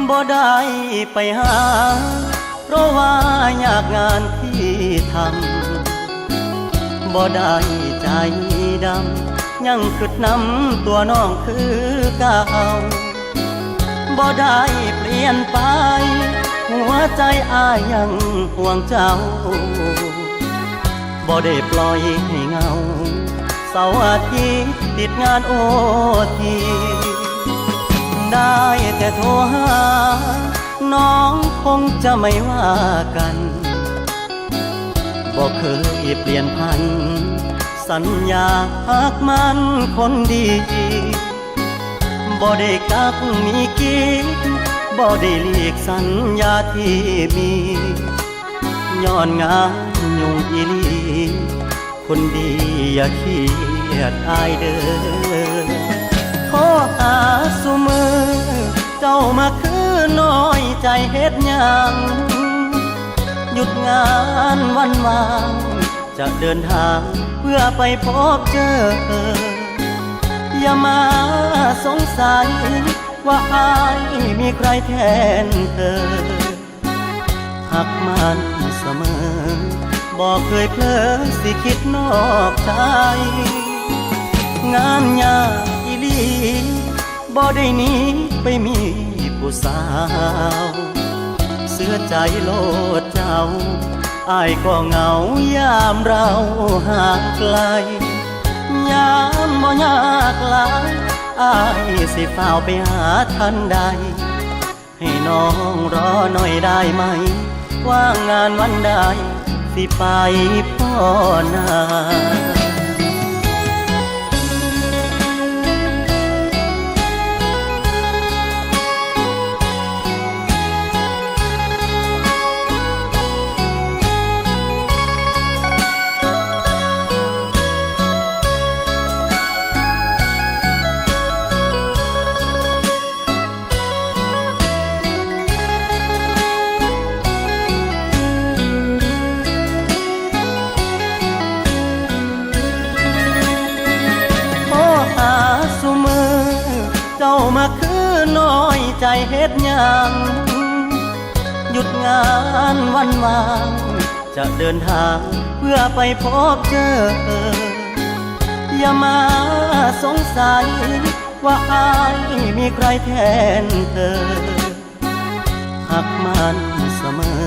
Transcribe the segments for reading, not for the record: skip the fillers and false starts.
บ่ได้ไปหาเพราะว่าอยากงานที่ทำบ่ได้ใจดำยังคิดนำตัวน้องคือเก่าบ่ได้เปลี่ยนไปหัวใจอ้ายยังห่วงเจ้าบ่ได้ปล่อยให้เหงาเสาร์อาทิตย์ติดงานโอทีได้แต่โทรหาน้องคงจะไม่ว่ากันบ่เคยเปลี่ยนพันสัญญาหักมันคนดีบ่ได้กักมีกิ๊กบ่ได้หลีกสัญญาที่มีย้อนงานยุ่งอีหลีคนดีอย่าเครียดอายเด้อขอหาสุมือเจ้ามาคือน้อยใจเฮ็ดหยังหยุดงานวันวางจะเดินทางเพื่อไปพบเจออย่ามาสงสัยว่าอายมีใครแทนเธอหักมันเสมอบอกเคยเพลอสิคิดนอกใจงานยากอีหลีบ่ได้หนีไปมีผู้สาวเสื้อใจโลดเจ้าอ้ายก็เหงายามเราห่างไกลยามบ่ยากหลายอ้ายสิฝ้าวไปหาทันใดให้น้องรอหน่อยได้ไหมว่างงานวันใดสิไปพ่อนาเจ้ามาคือน้อยใจเฮ็ดหยังหยุดงานวันวางจะเดินทางเพื่อไปพบเจออย่ามาสงสัยว่าอายมีใครแทนเธอหักมันเสมอ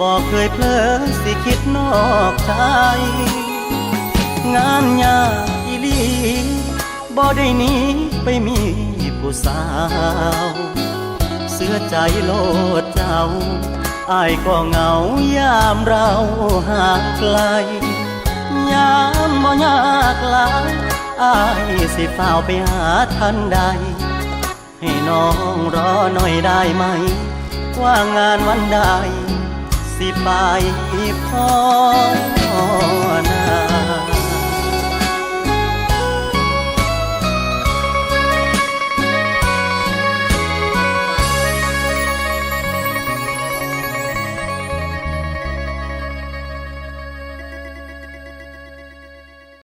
บอกเคยเพลอสิคิดนอกใจงานยากอีหลีบ่ได้หนีไปมีผู้สาวเสื้อใจโลดเจ้าอ้ายก็เหงายามเราห่างไกลยามบ่ยากหลายอ้ายสิฝ้าวไปหาทันใดให้น้องรอหน่อยได้ไหมว่างงานวันใดสิไปพอ